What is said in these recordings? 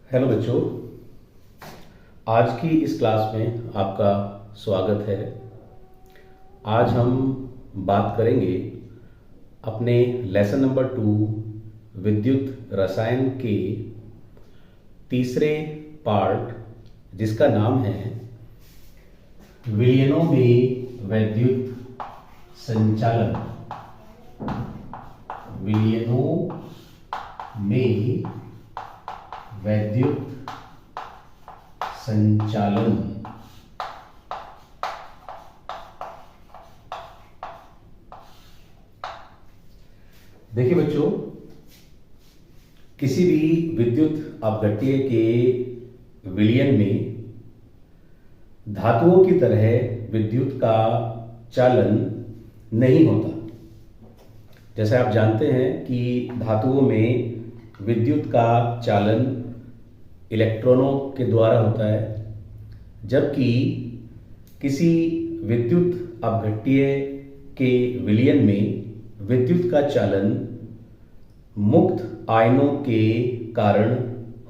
Hello बच्चों, आज की इस क्लास में आपका स्वागत है। आज हम बात करेंगे अपने लेसन नंबर 2 विद्युत रसायन के तीसरे पार्ट, जिसका नाम है विलयनों में वैद्युत संचालन। विलयनों में वैद्युत संचालन। देखिए बच्चों, किसी भी विद्युत अपघट्य के विलयन में धातुओं की तरह विद्युत का चालन नहीं होता। जैसे आप जानते हैं कि धातुओं में विद्युत का चालन इलेक्ट्रॉनों के द्वारा होता है, जबकि किसी विद्युत अपघट्य के विलयन में विद्युत का चालन मुक्त आयनों के कारण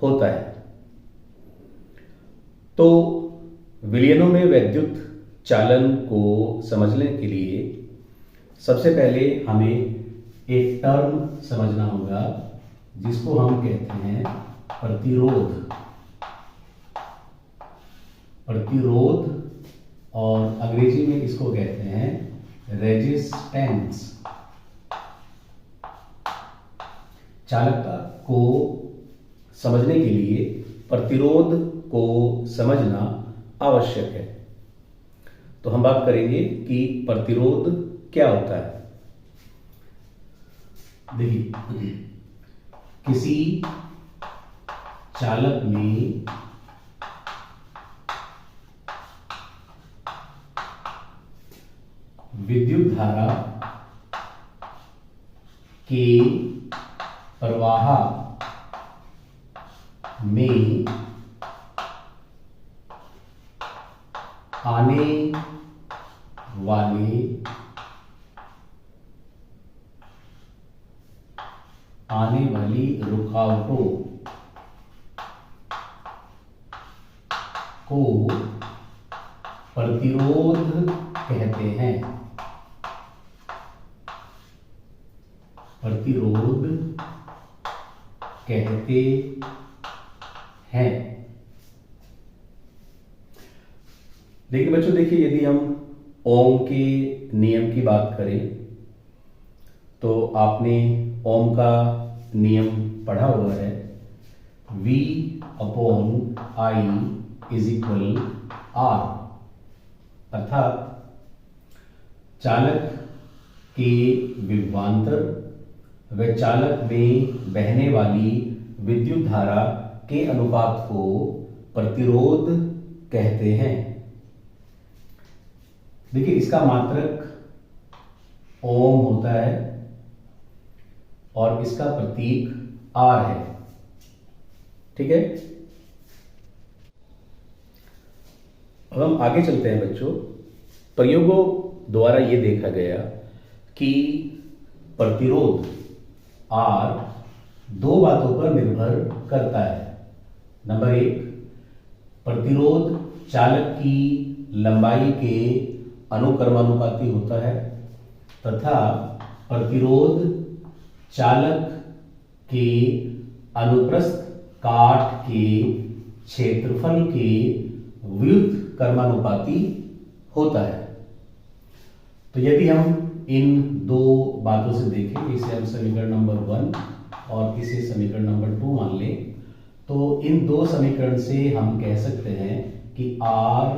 होता है। तो विलयनों में वैद्युत चालन को समझने के लिए सबसे पहले हमें एक टर्म समझना होगा, जिसको हम कहते हैं प्रतिरोध। प्रतिरोध, और अंग्रेजी में इसको कहते हैं रेजिस्टेंस। चालकता को समझने के लिए प्रतिरोध को समझना आवश्यक है। तो हम बात करेंगे कि प्रतिरोध क्या होता है। देखिए, किसी चालक में विद्युत धारा के प्रवाह में आने वाली रुकावटों को प्रतिरोध कहते हैं। प्रतिरोध कहते हैं। देखिए बच्चों, देखिए, यदि हम ओम के नियम की बात करें तो आपने ओम का नियम पढ़ा हुआ है। V upon I is equal R, अर्थात चालक के विभवांतर व चालक में बहने वाली विद्युत धारा के अनुपात को प्रतिरोध कहते हैं। देखिए, इसका मात्रक ओम होता है और इसका प्रतीक R है। ठीक है, अब हम आगे चलते हैं बच्चों। प्रयोगों द्वारा यह देखा गया कि प्रतिरोध R दो बातों पर निर्भर करता है। नंबर 1, प्रतिरोध चालक की लंबाई के अनुक्रमानुपाती होता है, तथा प्रतिरोध चालक के अनुप्रस्थ काट के क्षेत्रफल के व्युत्क्रमानुपाती होता है। तो यदि हम इन दो बातों से देखें, इसे हम समीकरण नंबर 1 और इसे समीकरण नंबर 2 मान लें, तो इन दो समीकरण से हम कह सकते हैं कि R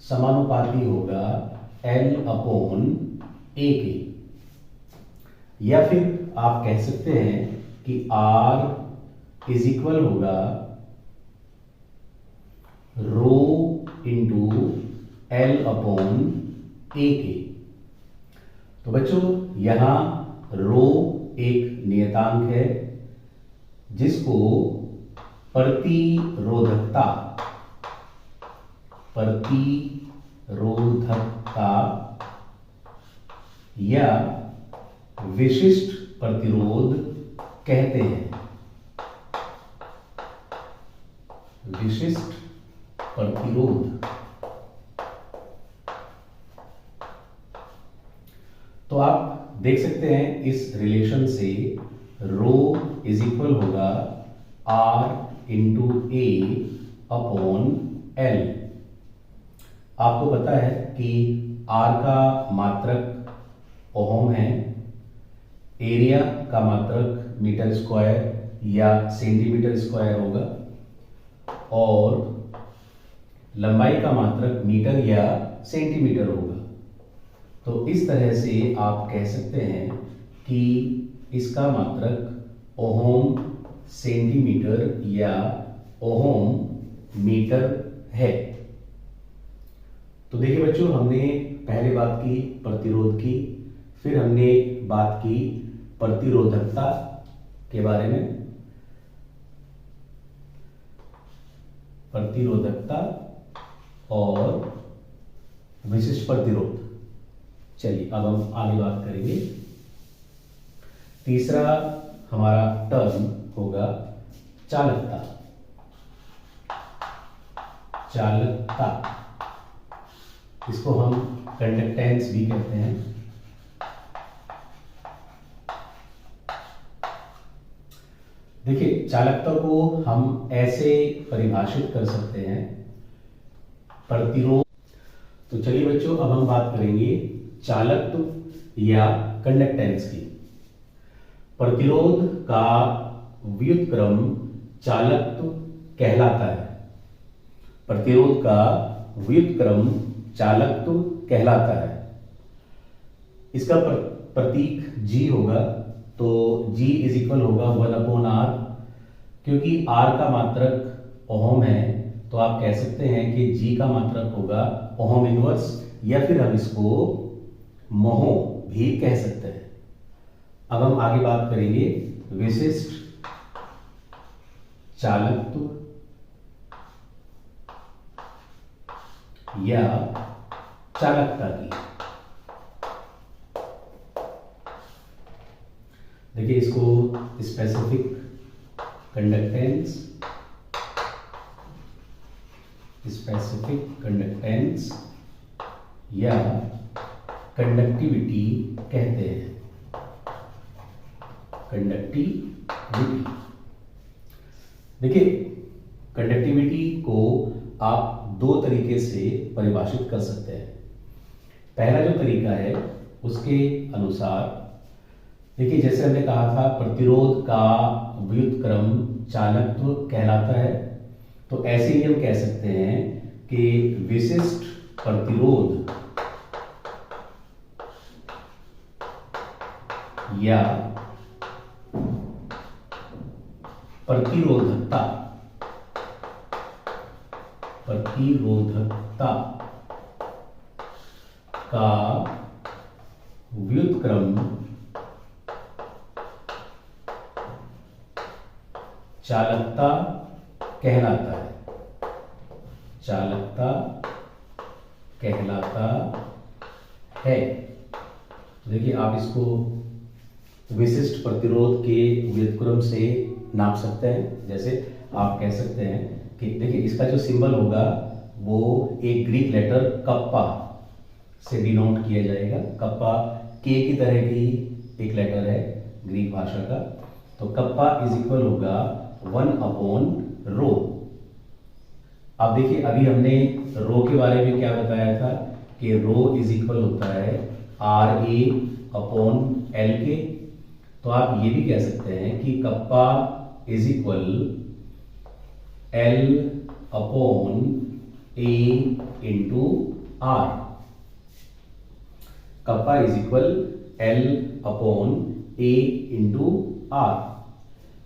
समानुपाती होगा L अपॉन A के, या फिर आप कह सकते हैं कि R इज इक्वल होगा rho into L upon A के। तो बच्चों, यहां रो एक नियतांक है जिसको प्रतिरोधकता या विशिष्ट प्रतिरोध कहते हैं। विशिष्ट प्रतिरोध। तो आप देख सकते हैं इस रिलेशन से रो इज इक्वल होगा R इंटू ए अपॉन एल। आपको पता है कि R का मात्रक ओम है, एरिया का मात्रक मीटर स्क्वायर या सेंटीमीटर स्क्वायर होगा, और लंबाई का मात्रक मीटर या सेंटीमीटर होगा। तो इस तरह से आप कह सकते हैं कि इसका मात्रक ओम सेंटीमीटर या ओम मीटर है। तो देखिए बच्चों, हमने पहले बात की प्रतिरोध की, फिर हमने बात की प्रतिरोधकता के बारे में, प्रतिरोधकता और विशिष्ट प्रतिरोध। चलिए अब हम आगे बात करेंगे। तीसरा हमारा टर्म होगा चालकता। चालकता, इसको हम कंडक्टेंस भी कहते हैं। देखिए, चालकता को हम ऐसे परिभाषित कर सकते हैं, प्रतिरोध। तो चलिए बच्चों, अब हम बात करेंगे चालकत्व या कंडक्टेंस की। प्रतिरोध का व्युत्क्रम चालकत्व कहलाता है। प्रतिरोध का व्युत्क्रम चालकत्व कहलाता है। इसका प्रतीक G होगा, तो G इज इक्वल होगा 1/R। क्योंकि R का मात्रक ओम है, तो आप कह सकते हैं कि G का मात्रक होगा ओम इनवर्स, या फिर हम इसको महो भी कह सकते हैं। अब हम आगे बात करेंगे विशिष्ट चालकत्व या चालकता की। देखिए, इसको स्पेसिफिक कंडक्टेंस, स्पेसिफिक कंडक्टेंस या कंडक्टिविटी कहते हैं। कंडक्टिविटी, देखिए कंडक्टिविटी को आप दो तरीके से परिभाषित कर सकते हैं। पहला जो तरीका है उसके अनुसार, देखिए जैसे हमने कहा था प्रतिरोध का व्युत्क्रम चालकत्व कहलाता है, तो ऐसे ही हम कह सकते हैं कि विशिष्ट प्रतिरोध या प्रतिरोधकता, प्रतिरोधकता का व्युत्क्रम चालकता कहलाता है। चालकता कहलाता है। देखिए, आप इसको विशिष्ट प्रतिरोध के व्युत्क्रम से नाप सकते हैं। जैसे आप कह सकते हैं कि देखिए, इसका जो सिंबल होगा वो एक ग्रीक लेटर कप्पा से डिनोट किया जाएगा। कप्पा के की तरह की एक लेटर है ग्रीक भाषा का, तो कप्पा इज इक्वल होगा 1/रो। अब देखिए, अभी हमने रो के बारे में क्या बताया था कि रो इज इक्वल होता है RA/L के। तो आप ये भी कह सकते हैं कि kappa is equal L/A into R। Kappa is equal L/A into R।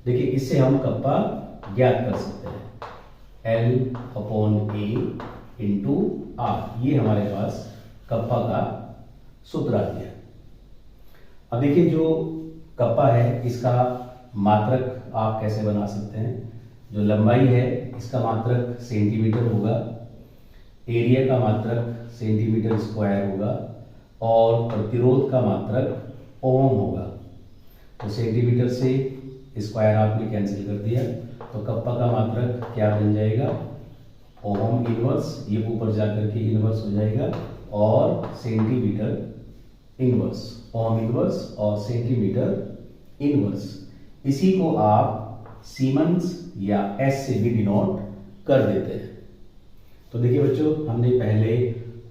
देखिए, इससे हम कप्पा ज्ञात कर सकते हैं, L/A इंटू R। ये हमारे पास कप्पा का सूत्र आ गया। अब देखिए, जो कप्पा है इसका मात्रक आप कैसे बना सकते हैं। जो लंबाई है इसका मात्रक सेंटीमीटर होगा, एरिया का मात्रक सेंटीमीटर स्क्वायर होगा, और प्रतिरोध का मात्रक ओम होगा। तो सेंटीमीटर से स्क्वायर आपने कैंसिल कर दिया, तो कप्पा का मात्रक क्या बन जाएगा, ओम इनवर्स, ये ऊपर जाकर के इनवर्स हो जाएगा, और सेंटीमीटर इनवर्स, ओम इनवर्स और सेंटीमीटर इनवर्स। इसी को आप सीमेंस या एस से भी डिनोट कर देते हैं। तो देखिए बच्चों, हमने पहले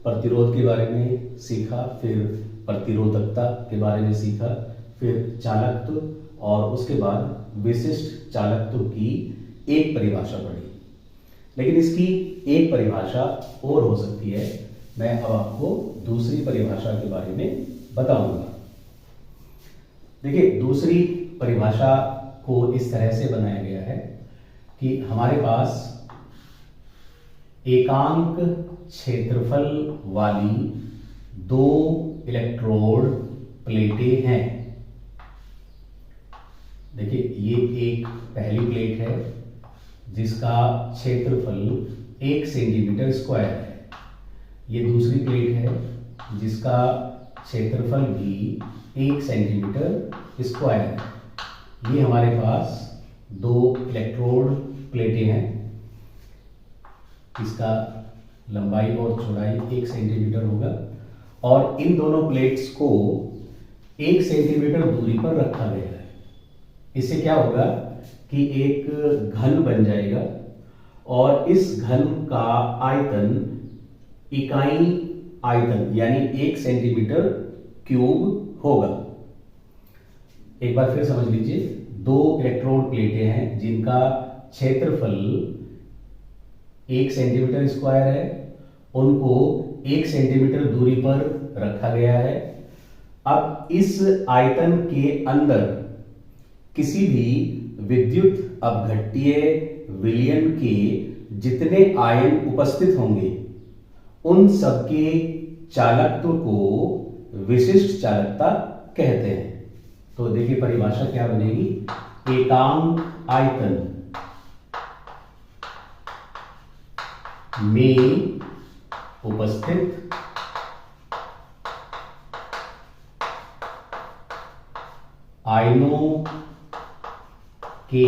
प्रतिरोध के बारे में सीखा, फिर प्रतिरोधकता के बारे में सीखा, फिर चालकत्व और उसके बाद विशिष्ट चालकत्व की एक परिभाषा पढ़ी। लेकिन इसकी एक परिभाषा और हो सकती है, मैं अब आपको दूसरी परिभाषा के बारे में बताऊंगा। देखिए, दूसरी परिभाषा को इस तरह से बनाया गया है कि हमारे पास एकांक क्षेत्रफल वाली दो इलेक्ट्रोड प्लेटें हैं। देखिए, ये एक पहली प्लेट है जिसका क्षेत्रफल 1 सेंटीमीटर स्क्वायर है। ये दूसरी प्लेट है जिसका क्षेत्रफल भी 1 सेंटीमीटर स्क्वायर है। ये हमारे पास दो इलेक्ट्रोड प्लेटें हैं। इसका लंबाई और चौड़ाई 1 सेंटीमीटर होगा और इन दोनों प्लेट्स को 1 सेंटीमीटर दूरी पर रखा गया है। इससे क्या होगा कि एक घन बन जाएगा और इस घन का आयतन इकाई आयतन यानी 1 सेंटीमीटर क्यूब होगा। एक बार फिर समझ लीजिए, दो इलेक्ट्रोड प्लेटें हैं जिनका क्षेत्रफल 1 सेंटीमीटर स्क्वायर है, उनको 1 सेंटीमीटर दूरी पर रखा गया है। अब इस आयतन के अंदर किसी भी विद्युत अपघट्टीय विलयन के जितने आयन उपस्थित होंगे उन सबके चालकत्व को विशिष्ट चालकता कहते हैं। तो देखिए, परिभाषा क्या बनेगी, एकांक आयतन में उपस्थित आयनों के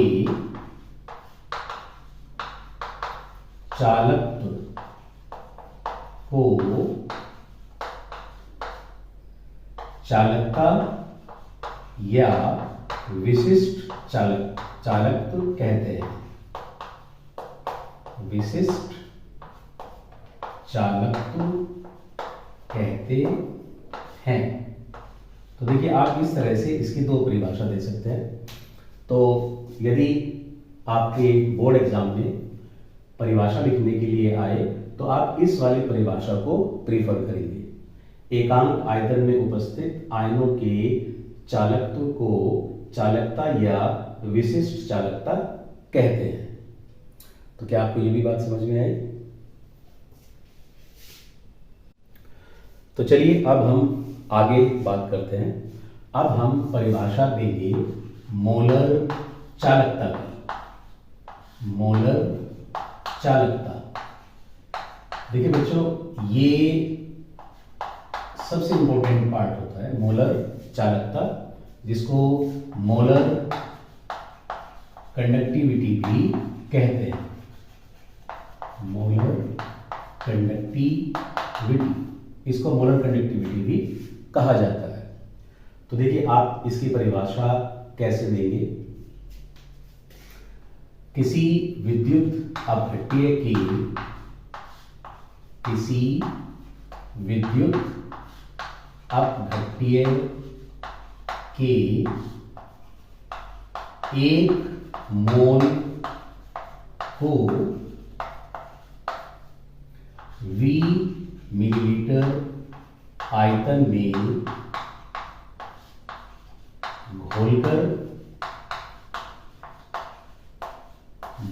चालकत्व को चालकता या विशिष्ट चालकत्व कहते हैं। विशिष्ट चालकत्व कहते हैं। तो देखिए, आप इस तरह से इसकी दो परिभाषा दे सकते हैं। तो यदि आपके बोर्ड एग्जाम में परिभाषा लिखने के लिए आए तो आप इस वाली परिभाषा को प्रीफर करेंगे। एकांक आयतन में उपस्थित आयनों के चालकत्व को चालकता या विशिष्ट चालकता कहते हैं। तो क्या आपको ये भी बात समझ में आई? तो चलिए, अब हम आगे बात करते हैं। अब हम परिभाषा देंगे मोलर चालकता की। मोलर चालकता, देखिए बच्चों, ये सबसे इंपॉर्टेंट पार्ट होता है, मोलर चालकता, जिसको मोलर कंडक्टिविटी भी कहते हैं। मोलर कंडक्टिविटी, इसको मोलर कंडक्टिविटी भी कहा जाता है। तो देखिए, आप इसकी परिभाषा कैसे देंगे, किसी विद्युत अपघट्टीय के एक मोल को V मिलीलीटर आयतन में घोलकर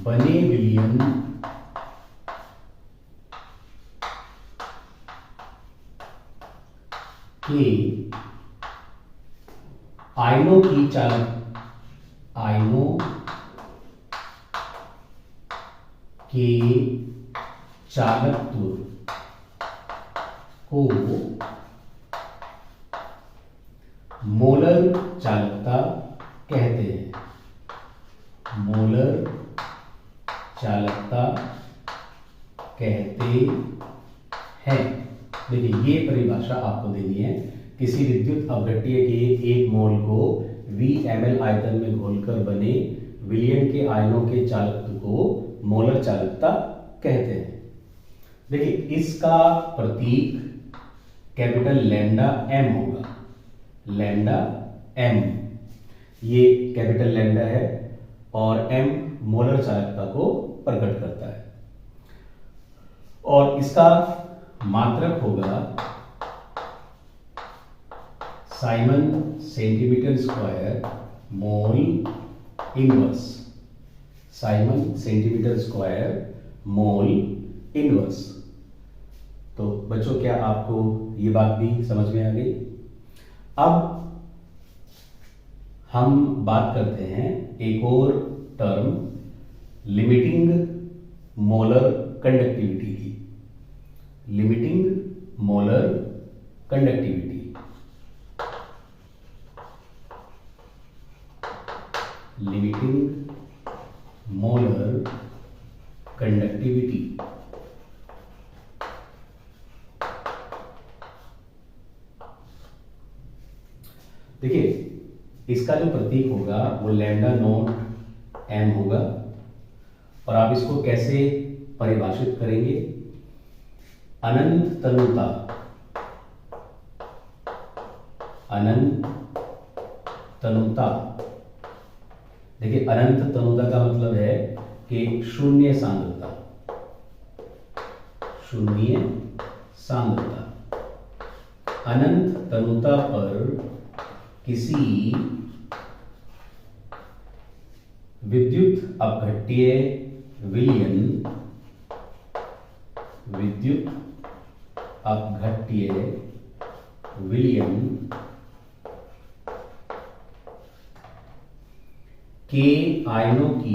बने विलयन के आयनों के चालकत्व को मोलर चालकता कहते हैं। मोलर चालकता कहते हैं। देखिए ये परिभाषा आपको देनी है। किसी विद्युत अपघट्य के 1 मोल को VmL आयतन में घोलकर बने विलयन के आयनों के चालकत्व को मोलर चालकता कहते हैं। देखिए इसका प्रतीक कैपिटल लैम्डा m होगा, लैम्डा m, ये कैपिटल लैम्डा है और m मोलर चालकता को प्रकट करता है। और इसका मात्रक होगा Simon centimetre square mole inverse, Simon centimetre square mole inverse. तो बच्चों क्या आपको ये बात भी समझ में आ गई? अब हम बात करते हैं एक और टर्म लिमिटिंग मोलर कंडक्टिविटी की, limiting molar conductivity. Limiting molar conductivity. देखिए इसका जो प्रतीक होगा वो लैम्डा नॉट m होगा। और आप इसको कैसे परिभाषित करेंगे? अनंत तनुता, अनंत तनुता। देखिए अनंत तनुता का मतलब है कि शून्य सांद्रता, शून्य सांद्रता। अनंत तनुता पर किसी विद्युत अपघट्य विलयन, विद्युत अपघट्य विलयन के आयनों की,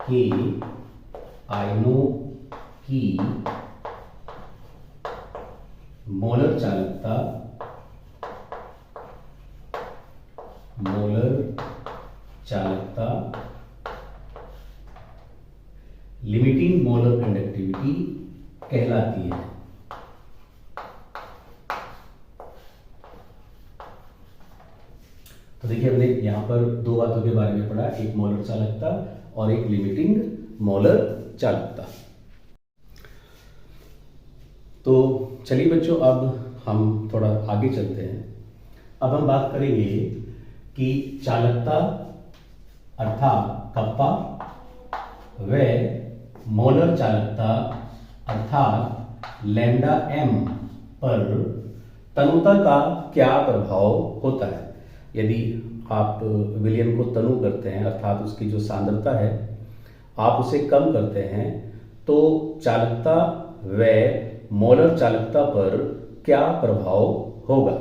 के आयनों की मोलर चालकता, मोलर चालकता लिमिटिंग मोलर कंडक्टिविटी कहलाती है। तो देखिए हमने यहां पर दो बातों के बारे में पढ़ा, एक मोलर चालकता और एक लिमिटिंग मोलर चालकता। तो चलिए बच्चों अब हम थोड़ा आगे चलते हैं। अब हम बात करेंगे कि चालकता अर्थात कप्पा व मोलर चालकता अर्थात लैम्डा m पर तनुता का क्या प्रभाव होता है। यदि आप विलयन को तनु करते हैं अर्थात उसकी जो सांद्रता है आप उसे कम करते हैं तो चालकता व मोलर चालकता पर क्या प्रभाव होगा।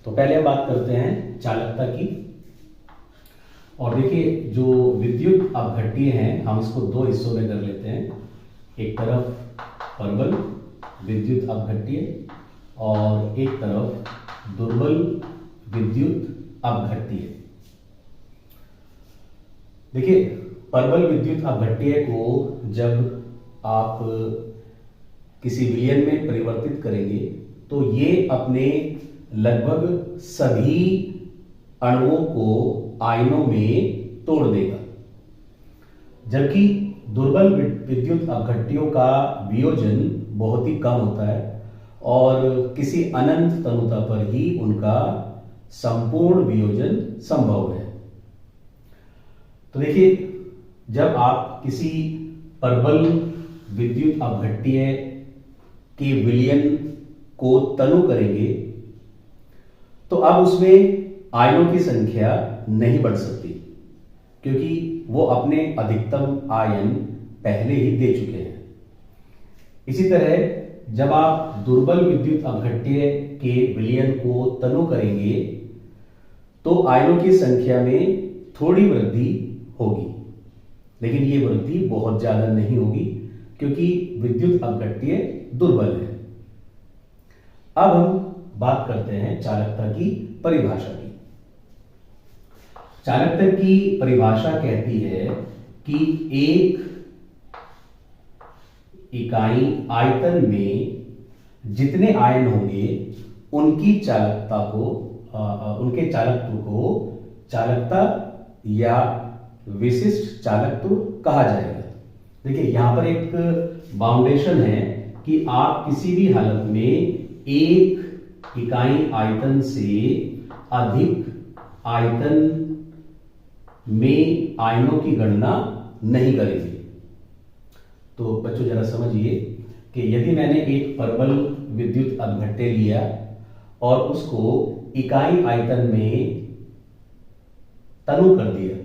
तो पहले हम बात करते हैं चालकता की। और देखिए जो विद्युत अपघट्य हैं हम इसको दो हिस्सों में कर लेते हैं, एक तरफ प्रबल विद्युत अपघट्य और एक तरफ दुर्बल विद्युत अपघट्य। देखिए प्रबल विद्युत अपघट्य को जब आप किसी विलयन में परिवर्तित करेंगे तो ये अपने लगभग सभी अणुओं को आयनों में तोड़ देगा, जबकि दुर्बल विद्युत अपघट्यों का वियोजन बहुत ही कम होता है और किसी अनंत तनुता पर ही उनका संपूर्ण वियोजन संभव है। तो देखिए जब आप किसी प्रबल विद्युत अपघट्य के विलयन को तनु करेंगे तो अब उसमें आयनों की संख्या नहीं बढ़ सकती क्योंकि वो अपने अधिकतम आयन पहले ही दे चुके हैं। इसी तरह जब आप दुर्बल विद्युत अपघट्य के विलयन को तनु करेंगे तो आयनों की संख्या में थोड़ी वृद्धि होगी, लेकिन ये वृद्धि बहुत ज्यादा नहीं होगी क्योंकि विद्युत अपघट्य दुर्बल है। अब हम बात करते हैं चालकता की परिभाषा की। चालकता की परिभाषा कहती है कि एक इकाई आयतन में जितने आयन होंगे उनकी चालकता को उनके चालकत्व को चालकता या विशिष्ट चालकत्व कहा जाएगा। देखिए यहां पर एक बाउंडेशन है कि आप किसी भी हालत में एक इकाई आयतन से अधिक आयतन में आयनों की गणना नहीं करेंगे। तो बच्चों जरा समझिए कि यदि मैंने एक परबल विद्युत अपघट्य लिया और उसको इकाई आयतन में तनु कर दिया,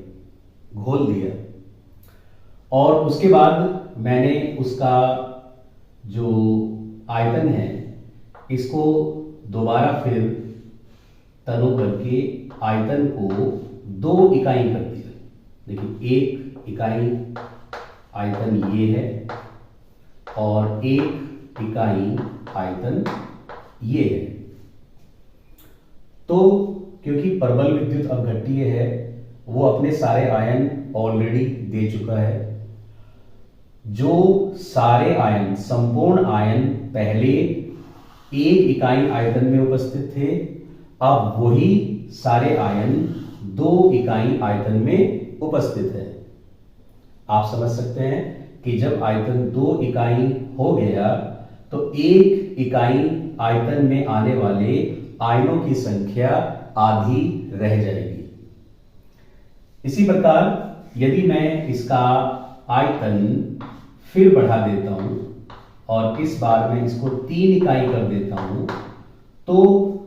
घोल दिया, और उसके बाद मैंने उसका जो आयतन है इसको दोबारा फिर तनु करके आयतन को 2 इकाई कर दिया। देखिए एक इकाई आयतन ये है और एक इकाई आयतन ये है। तो क्योंकि परबल विद्युत अपघट्य है वो अपने सारे आयन ऑलरेडी दे चुका है। जो सारे आयन, संपूर्ण आयन पहले एक इकाई आयतन में उपस्थित थे, अब वही सारे आयन 2 इकाई आयतन में उपस्थित है। आप समझ सकते हैं कि जब आयतन 2 इकाई हो गया तो एक इकाई आयतन में आने वाले आयनों की संख्या आधी रह जाएगी। इसी प्रकार यदि मैं इसका आयतन फिर बढ़ा देता हूं और इस बार मैं इसको 3 इकाई कर देता हूं, तो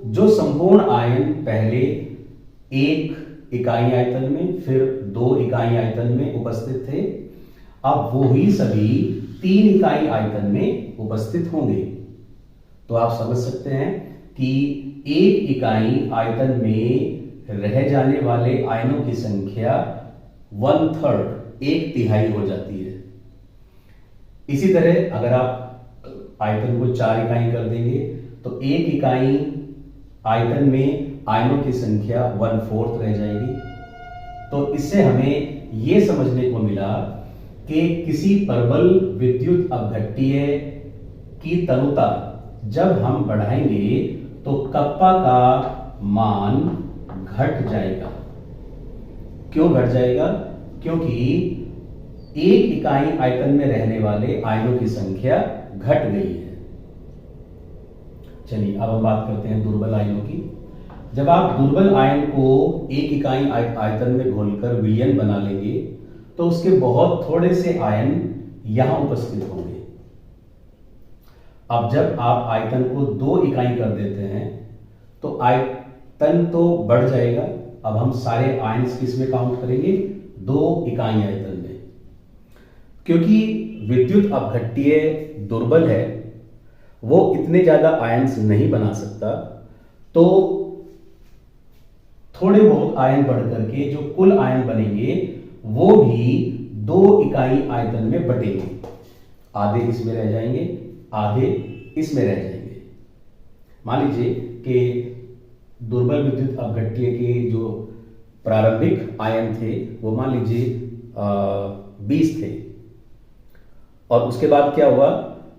जो संपूर्ण आयन पहले 1 इकाई आयतन में फिर 2 इकाई आयतन में उपस्थित थे, अब वो ही सभी 3 इकाई आयतन में उपस्थित होंगे। तो आप समझ सकते हैं कि एक इकाई आयतन में रह जाने वाले आयनों की संख्या 1/3, 1/3 हो जाती है। इसी तरह अगर आप आयतन को 4 इकाई कर देंगे तो एक इकाई आयतन में आयनों की संख्या 1/4 रह जाएगी। तो इससे हमें यह समझने को मिला कि किसी परबल विद्युत अपघट्य की तनुता जब हम बढ़ाएंगे तो कप्पा का मान घट जाएगा। क्यों घट जाएगा? क्योंकि एक इकाई आयतन में रहने वाले आयनों की संख्या घट गई है। चलिए अब हम बात करते हैं दुर्बल आयनों की। जब आप दुर्बल आयन को एक इकाई आयतन में घोलकर विलयन बना लेंगे तो उसके बहुत थोड़े से आयन यहां उपस्थित होंगे। अब जब आप आयतन को 2 इकाई कर देते हैं तो आयतन तो बढ़ जाएगा। अब हम सारे आयन्स किसमें काउंट करेंगे? 2 इकाई आयतन में। क्योंकि विद्युत अपघट्य दुर्बल है, वो इतने ज्यादा आयन्स नहीं बना सकता, तो थोड़े बहुत आयन बढ़ करके जो कुल आयन बनेंगे वो भी 2 इकाई आयतन में बटेंगे। आधे इसमें रह जाएंगे, आधे इसमें रह जाएंगे। मान लीजिए कि दुर्बल विद्युत अपघट्य के जो प्रारंभिक आयन थे वो मान लीजिए 20 थे, और उसके बाद क्या हुआ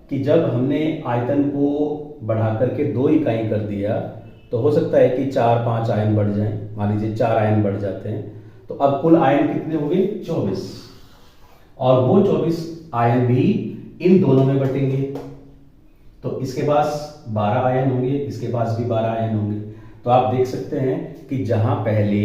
कि जब हमने आयतन को बढ़ा करके 2 इकाई कर दिया तो हो सकता है कि 4-5 आयन बढ़ जाएं। मान लीजिए 4 आयन बढ़ जाते हैं, तो अब कुल आयन कितने हो गए? 24, और वो 24 आयन भी इन दोनों में बटेंगे। तो इसके पास 12 आयन होंगे, इसके पास भी 12 आयन होंगे। तो आप देख सकते हैं कि जहां पहले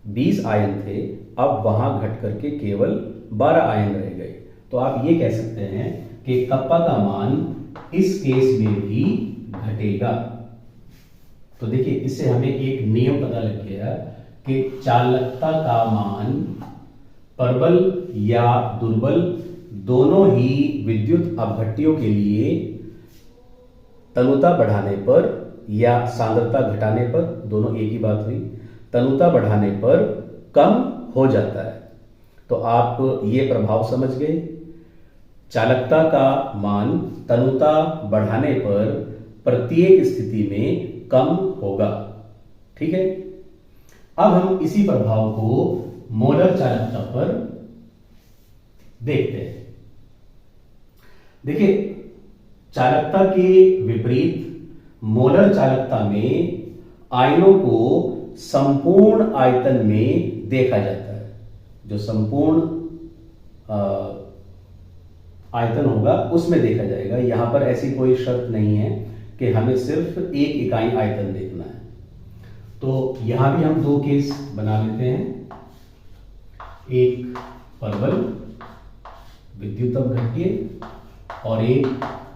20 आयन थे, अब वहां घट करके केवल 12 आयन रह गए। तो आप ये कह सकते हैं कि कप्पा का मान इस केस में भी घटेगा। तो देखिए इससे हमें एक नियम पता लग गया कि चालकता का मान प्रबल या दुर्बल दोनों ही विद्युत अपघट्यों के लिए तनुता बढ़ाने पर या सांद्रता घटाने पर, दोनों एक ही बात हुई, तनुता बढ़ाने पर कम हो जाता है। तो आप ये प्रभाव समझ गए। चालकता का मान तनुता बढ़ाने पर प्रत्येक स्थिति में कम होगा। ठीक है। अब हम इसी प्रभाव को मोलर चालकता पर देखते हैं। देखिए, चालकता के विपरीत मोलर चालकता में आयनों को संपूर्ण आयतन में देखा जाता है। जो संपूर्ण आयतन होगा उसमें देखा जाएगा। यहां पर ऐसी कोई शर्त नहीं है कि हमें सिर्फ एक इकाई आयतन देखना है। तो यहां भी हम दो केस बना लेते हैं, एक प्रबल विद्युत अपघट्य और एक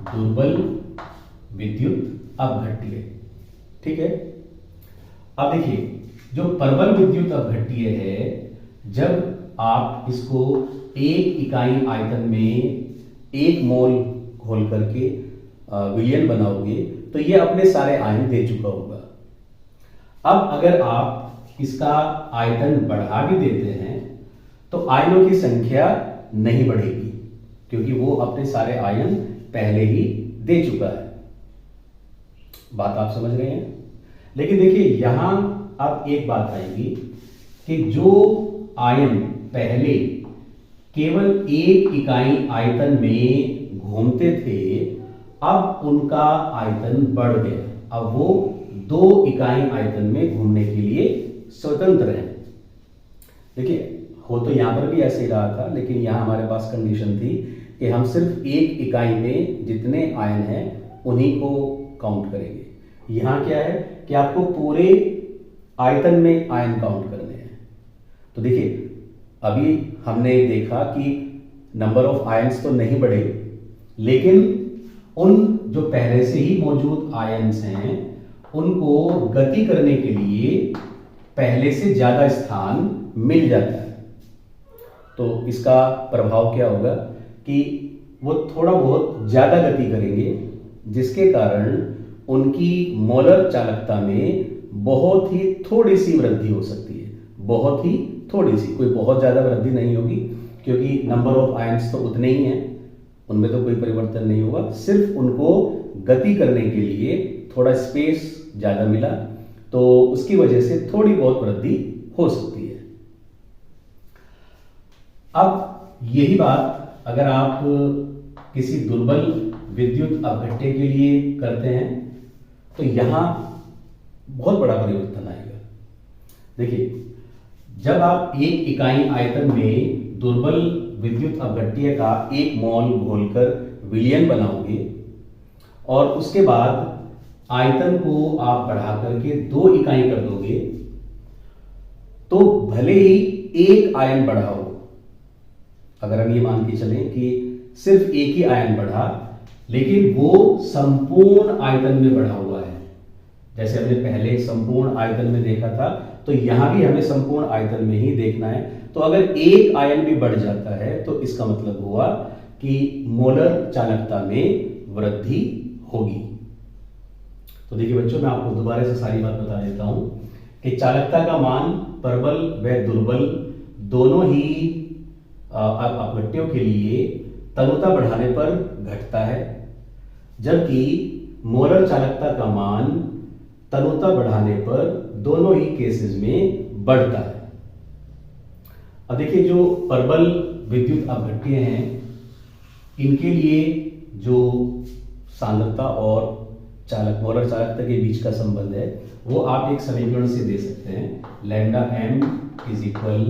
दुर्बल विद्युत अपघट्य। ठीक है। अब देखिए, जो प्रबल विद्युत अपघट्य है, जब आप इसको एक इकाई आयतन में एक मोल घोल करके विलयन बनाओगे तो ये अपने सारे आयन दे चुका होगा। अब अगर आप इसका आयतन बढ़ा भी देते हैं तो आयनों की संख्या नहीं बढ़ेगी, क्योंकि वो अपने सारे आयन पहले ही दे चुका है। बात आप समझ रहे हैं। लेकिन देखिए, यहां अब एक बात आएगी कि जो आयन पहले केवल एक इकाई आयतन में घूमते थे, अब उनका आयतन बढ़ गया। अब वो दो इकाई आयतन में घूमने के लिए स्वतंत्र हैं। देखिए, हो तो यहां पर भी ऐसे ही रहा था, लेकिन यहां हमारे पास कंडीशन थी कि हम सिर्फ एक इकाई में जितने आयन हैं उन्हीं को काउंट करेंगे। यहां क्या है कि आपको पूरे आयतन में आयन काउंट करने हैं। तो देखिए, अभी हमने देखा कि नंबर ऑफ आयन्स तो नहीं बढ़े, लेकिन उन जो पहले से ही मौजूद आयन्स हैं उनको गति करने के लिए पहले से ज्यादा स्थान मिल जाता है। तो इसका प्रभाव क्या होगा कि वो थोड़ा बहुत ज्यादा गति करेंगे, जिसके कारण उनकी मोलर चालकता में बहुत ही थोड़ी सी वृद्धि हो सकती है। बहुत ही थोड़ी सी, कोई बहुत ज्यादा वृद्धि नहीं होगी, क्योंकि नंबर ऑफ आयन्स तो उतने ही हैं, उनमें तो कोई परिवर्तन नहीं होगा। सिर्फ उनको गति करने के लिए थोड़ा स्पेस ज्यादा मिला, तो उसकी वजह से थोड़ी बहुत वृद्धि हो सकती है। अब यही बात अगर आप किसी दुर्बल विद्युत अपघट्य के लिए करते हैं तो यहां बहुत बड़ा परिवर्तन आएगा। देखिए, जब आप एक इकाई आयतन में दुर्बल विद्युत अपघट्य का एक मोल घोलकर विलयन बनाओगे और उसके बाद आयतन को आप बढ़ा करके दो इकाई कर दोगे, तो भले ही एक आयन बढ़ा हो, अगर हम ये मान के चलें कि सिर्फ एक ही आयन बढ़ा, लेकिन वो संपूर्ण आयतन में बढ़ा हुआ है। जैसे हमने पहले संपूर्ण आयतन में देखा था, तो यहां भी हमें संपूर्ण आयतन में ही देखना है। तो अगर एक आयन भी बढ़ जाता है तो इसका मतलब हुआ कि मोलर चालकता में वृद्धि होगी। तो देखिए बच्चों, मैं आपको दोबारा से सारी बात बता देता हूं कि चालकता का मान प्रबल व दुर्बल दोनों ही अपघट्यों के लिए तनुता बढ़ाने पर घटता है, जबकि मोलर चालकता का मान तनुता बढ़ाने पर दोनों ही केसेस में बढ़ता है। अब देखिए, जो प्रबल विद्युत अपघट्य हैं, इनके लिए जो सांद्रता और मोलर चालकता के बीच का संबंध है वो आप एक समीकरण से दे सकते हैं। Lambda m is equal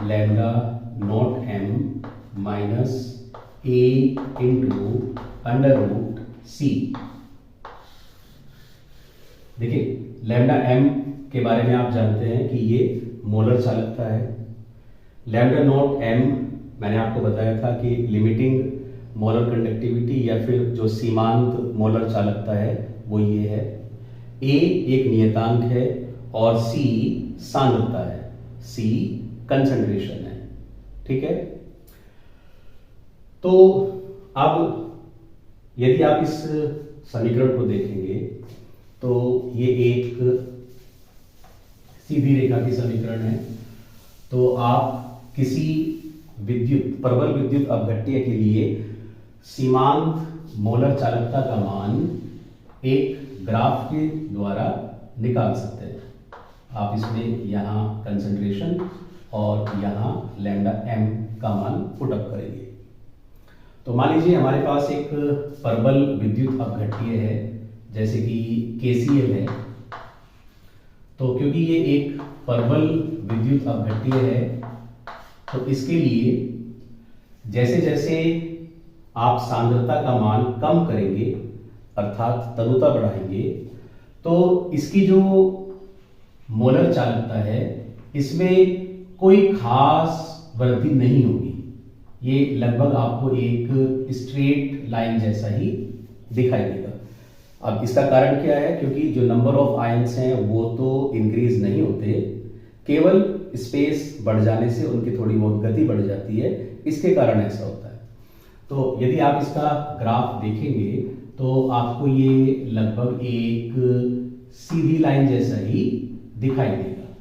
lambda naught m minus a into under root c। देखिए, लैम्डा m के बारे में आप जानते हैं कि ये मोलर चालकता है। लैम्डा नॉट m मैंने आपको बताया था कि लिमिटिंग मोलर कंडक्टिविटी या फिर जो सीमांत मोलर चालकता है वो ये है। a एक नियतांक है और c सांद्रता है, c कंसंट्रेशन है। ठीक है। तो अब यदि आप इस समीकरण को देखेंगे तो ये एक सीधी रेखा की समीकरण है। तो आप किसी प्रबल विद्युत अपघट्य के लिए सीमांत मोलर चालकता का मान एक ग्राफ के द्वारा निकाल सकते हैं। आप इसमें यहाँ कंसंट्रेशन और यहाँ लैम्डा m का मान पुटअप करेंगे। तो मान लीजिए हमारे पास एक परबल विद्युत अपघट्य है, जैसे कि KCl है। तो क्योंकि ये एक परबल विद्युत अपघट्य है, तो इसके लिए जैसे जैसे आप सांद्रता का मान कम करेंगे, अर्थात तनुता बढ़ाएंगे, तो इसकी जो मोलर चालकता है इसमें कोई खास वृद्धि नहीं होगी। ये लगभग आपको एक स्ट्रेट लाइन जैसा ही दिखाई देगा। अब इसका कारण क्या है? क्योंकि जो नंबर ऑफ आयंस हैं वो तो इंक्रीज नहीं होते, केवल स्पेस बढ़ जाने से उनकी थोड़ी बहुत गति बढ़ जाती है, इसके कारण ऐसा होता है। तो यदि आप इसका ग्राफ देखेंगे तो आपको ये लगभग एक सीधी लाइन जैसा ही दिखाई देगा,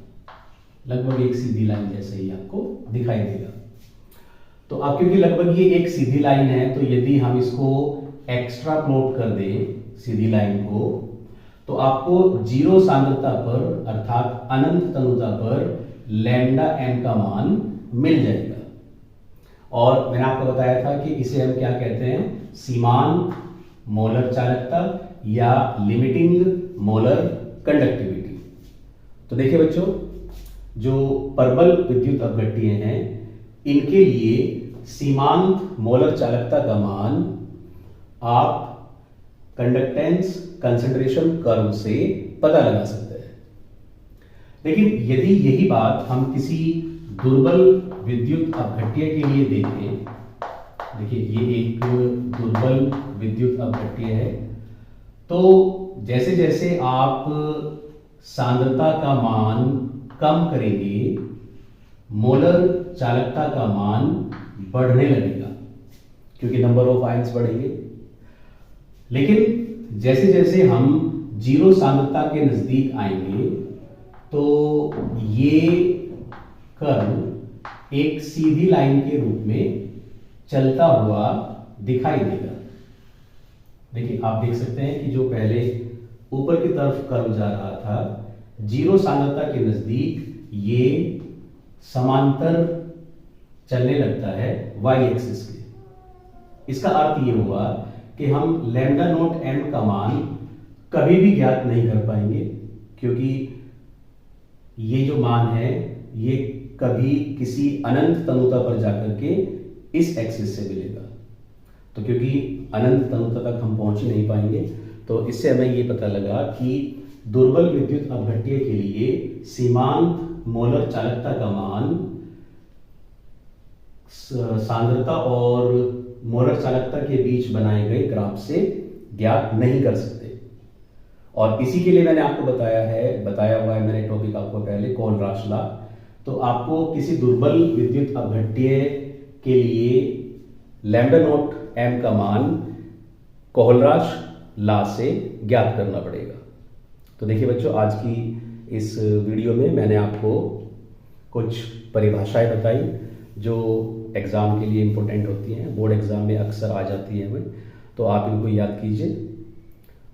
लगभग एक सीधी लाइन जैसा ही आपको दिखाई देगा। तो अब क्योंकि लगभग ये एक सीधी लाइन है, तो यदि हम इसको एक्स्ट्रा प्लॉट कर दें सीधी लाइन को, तो आपको जीरो सांद्रता पर अर्थात अनंत तनुता पर लैम्डा m का मान मिल जाएगा। और मैंने आपको बताया था कि इसे हम क्या कहते हैं? सीमांत मोलर चालकता या लिमिटिंग मोलर कंडक्टिविटी। तो देखिए बच्चों, जो परबल विद्युत अपघट्य हैं इनके लिए सीमांत मोलर चालकता का मान आप कंडक्टेंस कंसंट्रेशन कर्व से पता लगा सकते हैं। लेकिन यदि यही बात हम किसी दुर्बल विद्युत अपघट्य के लिए देखें, देखिए ये एक दुर्बल विद्युत अपघट्य है, तो जैसे जैसे आप सांद्रता का मान कम करेंगे, मोलर चालकता का मान बढ़ने लगेगा, क्योंकि नंबर ऑफ आयंस बढ़ेंगे। लेकिन जैसे जैसे हम जीरो सांद्रता के नजदीक आएंगे, तो ये कर्व एक सीधी लाइन के रूप में चलता हुआ दिखाई देगा। देखिए आप देख सकते हैं कि जो पहले ऊपर की तरफ कर्व जा रहा था, जीरो सांद्रता के नजदीक ये समांतर चलने लगता है y एक्सिस के। इसका अर्थ ये हुआ कि हम लैम्डा नॉट m का मान कभी भी ज्ञात नहीं कर पाएंगे, क्योंकि ये जो मान है ये कभी किसी अनंत तनुता पर जाकर के इस एक्सिस से मिलेगा। तो क्योंकि अनंत तनुता तक हम पहुंच ही नहीं पाएंगे, तो इससे हमें ये पता लगा कि दुर्बल विद्युत अपघट्य के लिए सीमांत मोलर चालकता का मान सांद्रता और मोलर चालकता के बीच बनाए गए ग्राफ से ज्ञात नहीं कर सकते। और इसी के लिए मैंने आपको बताया हुआ है मैंने टॉपिक आपको पहले, कोलराश लॉ। तो आपको किसी दुर्बल विद्युत अपघट्य के लिए लैम्डा नॉट m का मान कोलराश लॉ से ज्ञात करना पड़ेगा। तो देखिए बच्चों, आज की इस वीडियो में मैंने आपको कुछ परिभाषाएं बताई जो एग्ज़ाम के लिए इम्पोर्टेंट होती हैं, बोर्ड एग्ज़ाम में अक्सर आ जाती हैं। तो आप इनको याद कीजिए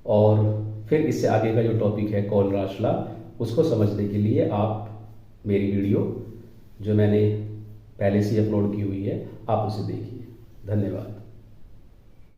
और फिर इससे आगे का जो टॉपिक है कोलराश लॉ, उसको समझने के लिए आप मेरी वीडियो जो मैंने पहले से अपलोड की हुई है आप उसे देखिए। धन्यवाद।